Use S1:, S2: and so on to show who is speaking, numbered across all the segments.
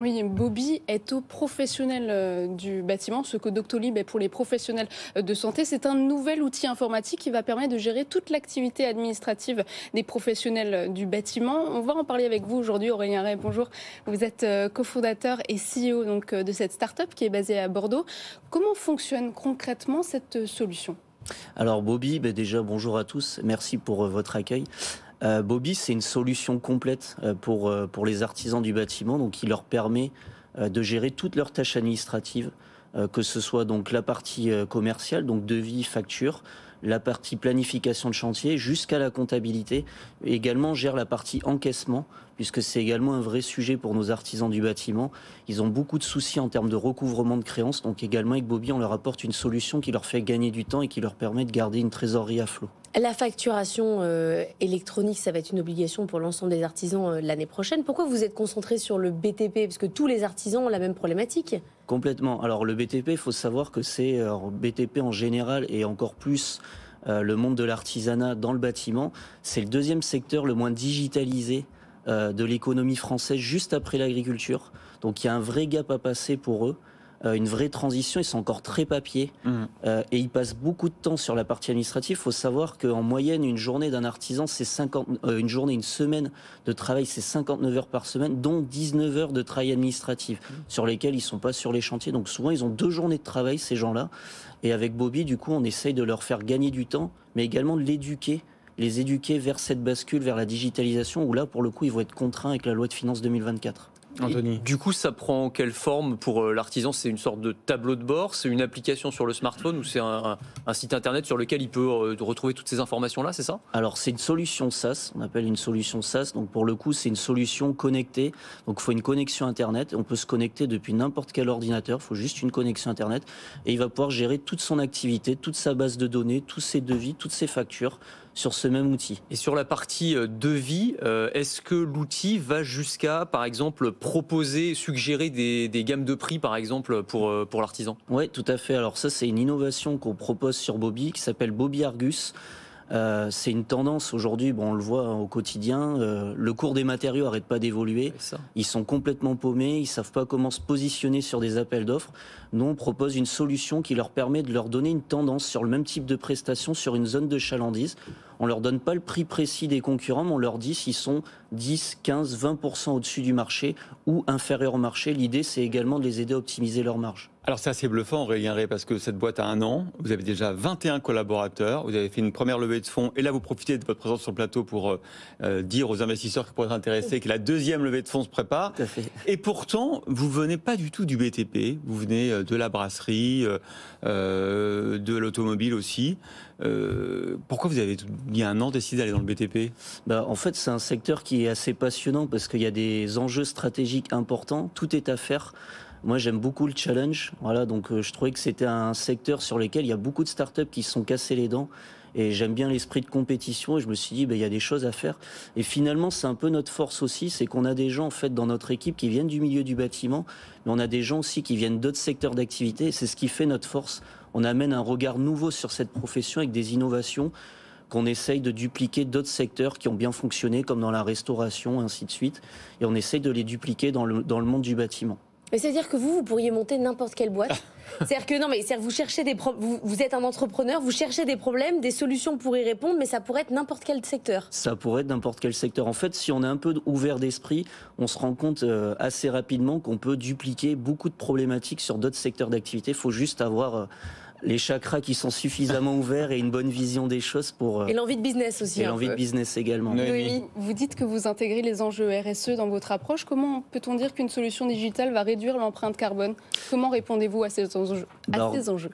S1: Oui, Bobby est aux professionnels du bâtiment, ce que Doctolib est pour les professionnels de santé. C'est un nouvel outil informatique qui va permettre de gérer toute l'activité administrative des professionnels du bâtiment. On va en parler avec vous aujourd'hui, Aurélien Ray. Bonjour. Vous êtes cofondateur et CEO donc, de cette start-up qui est basée à Bordeaux. Comment fonctionne concrètement cette solution ?
S2: Alors Bobby, déjà bonjour à tous, merci pour votre accueil. Bobby, c'est une solution complète pour les artisans du bâtiment, donc qui leur permet de gérer toutes leurs tâches administratives, que ce soit donc la partie commerciale, donc devis, facture, la partie planification de chantier, jusqu'à la comptabilité. Et également gère la partie encaissement, puisque c'est également un vrai sujet pour nos artisans du bâtiment. Ils ont beaucoup de soucis en termes de recouvrement de créances, donc également avec Bobby, on leur apporte une solution qui leur fait gagner du temps et qui leur permet de garder une trésorerie à flot.
S3: La facturation électronique, ça va être une obligation pour l'ensemble des artisans l'année prochaine. Pourquoi vous êtes concentré sur le BTP ? Parce que tous les artisans ont la même problématique.
S2: Complètement. Alors le BTP, il faut savoir que c'est BTP en général et encore plus le monde de l'artisanat dans le bâtiment. C'est le deuxième secteur le moins digitalisé de l'économie française, juste après l'agriculture. Donc il y a un vrai gap à passer pour eux. Une vraie transition, ils sont encore très papier et ils passent beaucoup de temps sur la partie administrative. Il faut savoir qu'en moyenne, une journée d'un artisan, c'est une semaine de travail, c'est 59 heures par semaine, dont 19 heures de travail administratif sur lesquels ils sont pas sur les chantiers. Donc souvent, ils ont 2 journées de travail, ces gens-là. Et avec Bobby, du coup, on essaye de leur faire gagner du temps, mais également de les éduquer vers cette bascule, vers la digitalisation, où là, pour le coup, ils vont être contraints avec la loi de finances 2024.
S4: Anthony. Du coup, ça prend quelle forme pour l'artisan ? C'est une sorte de tableau de bord ? C'est une application sur le smartphone ou c'est un site internet sur lequel il peut retrouver toutes ces informations-là, c'est ça ?
S2: Alors, c'est une solution SaaS, on appelle une solution SaaS. Donc, pour le coup, c'est une solution connectée. Donc, il faut une connexion Internet. On peut se connecter depuis n'importe quel ordinateur. Il faut juste une connexion Internet. Et il va pouvoir gérer toute son activité, toute sa base de données, tous ses devis, toutes ses factures sur ce même outil.
S4: Et sur la partie devis, est-ce que l'outil va jusqu'à, par exemple, proposer, suggérer des gammes de prix, par exemple, pour l'artisan ?
S2: Oui, tout à fait. Alors ça, c'est une innovation qu'on propose sur Bobby qui s'appelle Bobby Argus. C'est une tendance aujourd'hui, on le voit au quotidien, le cours des matériaux n'arrête pas d'évoluer, ils sont complètement paumés, ils ne savent pas comment se positionner sur des appels d'offres. Nous, on propose une solution qui leur permet de leur donner une tendance sur le même type de prestation sur une zone de chalandise. On ne leur donne pas le prix précis des concurrents, mais on leur dit s'ils sont 10, 15, 20% au-dessus du marché ou inférieurs au marché. L'idée, c'est également de les aider à optimiser leur marge.
S5: Alors c'est assez bluffant, Aurélien Ray, parce que cette boîte a 1 an, vous avez déjà 21 collaborateurs, vous avez fait une première levée de fonds, et là vous profitez de votre présence sur le plateau pour dire aux investisseurs qui pourraient être intéressés que la deuxième levée de fonds se prépare.
S2: Tout à fait.
S5: Et pourtant, vous venez pas du tout du BTP, vous venez de la brasserie, de l'automobile aussi. Pourquoi vous avez, il y a 1 an, décidé d'aller dans le BTP ?
S2: En fait, c'est un secteur qui est assez passionnant parce qu'il y a des enjeux stratégiques importants, tout est à faire. Moi, j'aime beaucoup le challenge. Voilà, donc je trouvais que c'était un secteur sur lequel il y a beaucoup de startups qui se sont cassées les dents. Et j'aime bien l'esprit de compétition. Et je me suis dit, il y a des choses à faire. Et finalement, c'est un peu notre force aussi, c'est qu'on a des gens en fait dans notre équipe qui viennent du milieu du bâtiment, mais on a des gens aussi qui viennent d'autres secteurs d'activité. Et c'est ce qui fait notre force. On amène un regard nouveau sur cette profession avec des innovations qu'on essaye de dupliquer d'autres secteurs qui ont bien fonctionné, comme dans la restauration, ainsi de suite. Et on essaye de les dupliquer dans le monde du bâtiment.
S3: Mais c'est-à-dire que vous pourriez monter n'importe quelle boîte. C'est-à-dire que vous cherchez vous êtes un entrepreneur, vous cherchez des problèmes, des solutions pour y répondre, mais ça pourrait être n'importe quel secteur.
S2: Ça pourrait être n'importe quel secteur. En fait, si on est un peu ouvert d'esprit, on se rend compte assez rapidement qu'on peut dupliquer beaucoup de problématiques sur d'autres secteurs d'activité. Il faut juste avoir les chakras qui sont suffisamment ouverts et une bonne vision des choses pour...
S3: Et l'envie de business aussi.
S2: Et l'envie de business également.
S1: Noémie, vous dites que vous intégrez les enjeux RSE dans votre approche. Comment peut-on dire qu'une solution digitale va réduire l'empreinte carbone ? Comment répondez-vous à ces enjeux ?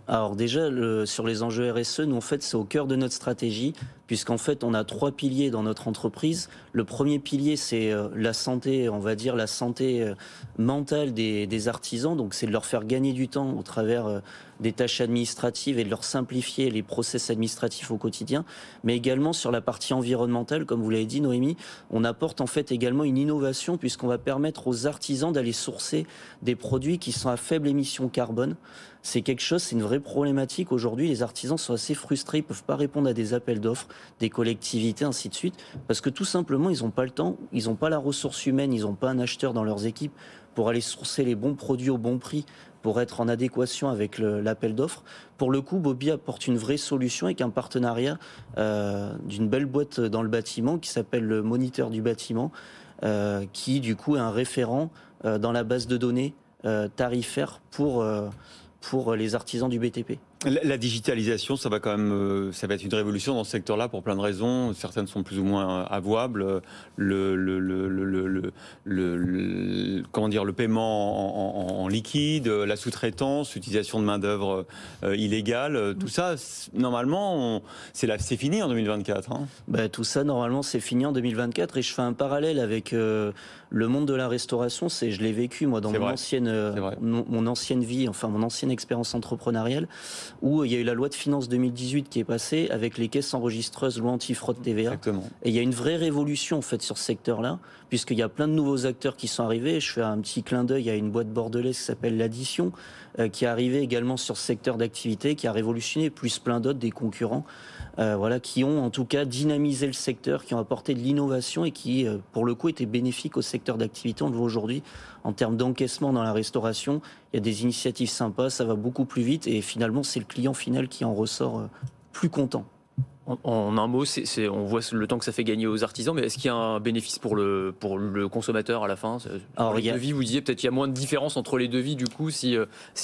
S2: Alors déjà, sur les enjeux RSE, nous en fait, c'est au cœur de notre stratégie, puisqu'en fait, on a 3 piliers dans notre entreprise. Le premier pilier, c'est la santé, on va dire la santé mentale des artisans. Donc c'est de leur faire gagner du temps au travers des tâches administratives et de leur simplifier les process administratifs au quotidien, mais également sur la partie environnementale, comme vous l'avez dit Noémie, on apporte en fait également une innovation puisqu'on va permettre aux artisans d'aller sourcer des produits qui sont à faible émission carbone. C'est quelque chose, c'est une vraie problématique. Aujourd'hui, les artisans sont assez frustrés, ils ne peuvent pas répondre à des appels d'offres. des collectivités, ainsi de suite, parce que tout simplement, ils n'ont pas le temps, ils n'ont pas la ressource humaine, ils n'ont pas un acheteur dans leurs équipes pour aller sourcer les bons produits au bon prix, pour être en adéquation avec l'appel d'offres. Pour le coup, Bobbi apporte une vraie solution avec un partenariat d'une belle boîte dans le bâtiment qui s'appelle le Moniteur du bâtiment, qui du coup est un référent dans la base de données tarifaire pour les artisans du BTP.
S5: La digitalisation, ça va quand même, ça va être une révolution dans ce secteur-là pour plein de raisons. Certaines sont plus ou moins avouables. Comment dire, le paiement en liquide, la sous-traitance, l'utilisation de main d'œuvre illégale, tout ça, normalement, c'est fini en 2024. Hein.
S2: Tout ça, normalement, c'est fini en 2024. Et je fais un parallèle avec le monde de la restauration. Je l'ai vécu moi dans mon ancienne vie, enfin mon ancienne expérience entrepreneuriale, où il y a eu la loi de finances 2018 qui est passée avec les caisses enregistreuses, loi anti-fraude TVA.
S5: Exactement.
S2: Et il y a une vraie révolution en fait sur ce secteur-là, puisqu'il y a plein de nouveaux acteurs qui sont arrivés. Je fais un petit clin d'œil à une boîte bordelaise qui s'appelle l'Addition, qui est arrivée également sur ce secteur d'activité, qui a révolutionné, plus plein d'autres, des concurrents, qui ont en tout cas dynamisé le secteur, qui ont apporté de l'innovation et qui, pour le coup, étaient bénéfiques au secteur d'activité. On le voit aujourd'hui en termes d'encaissement dans la restauration. Il y a des initiatives sympas, ça va beaucoup plus vite et finalement, c'est le client final qui en ressort plus content.
S4: En un mot, on voit le temps que ça fait gagner aux artisans, mais est-ce qu'il y a un bénéfice pour le consommateur à la fin? Alors, les devis, vous disiez peut-être qu'il y a moins de différence entre les devis, du coup, si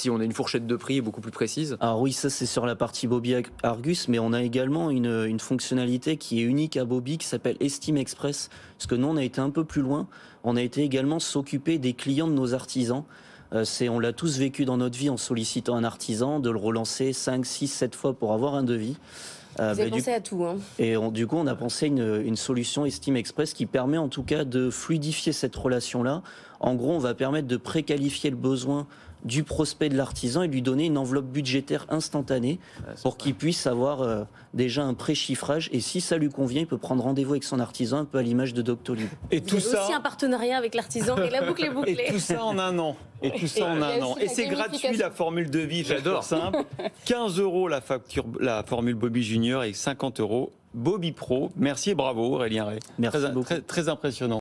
S4: on a une fourchette de prix beaucoup plus précise.
S2: Alors oui, ça c'est sur la partie Bobbi Argus, mais on a également une fonctionnalité qui est unique à Bobbi, qui s'appelle Estime Express, parce que nous, on a été un peu plus loin. On a été également s'occuper des clients de nos artisans. On l'a tous vécu dans notre vie en sollicitant un artisan, de le relancer 5, 6, 7 fois pour avoir un devis.
S3: Vous avez pensé à tout. Hein.
S2: Et du coup, on a pensé une solution Estime Express qui permet en tout cas de fluidifier cette relation-là. En gros, on va permettre de préqualifier le besoin du prospect de l'artisan et lui donner une enveloppe budgétaire instantanée pour qu'il puisse avoir déjà un pré-chiffrage. Et si ça lui convient, il peut prendre rendez-vous avec son artisan, un peu à l'image de Doctolib.
S3: Et tout ça aussi un partenariat avec l'artisan et la boucle est bouclée.
S5: Et tout ça en un an. Et c'est gratuit la formule de vie, j'adore. Simple. 15 € la formule Bobbi Junior et 50 € Bobbi Pro. Merci et bravo Aurélien Ray.
S2: Merci beaucoup.
S5: Très impressionnant.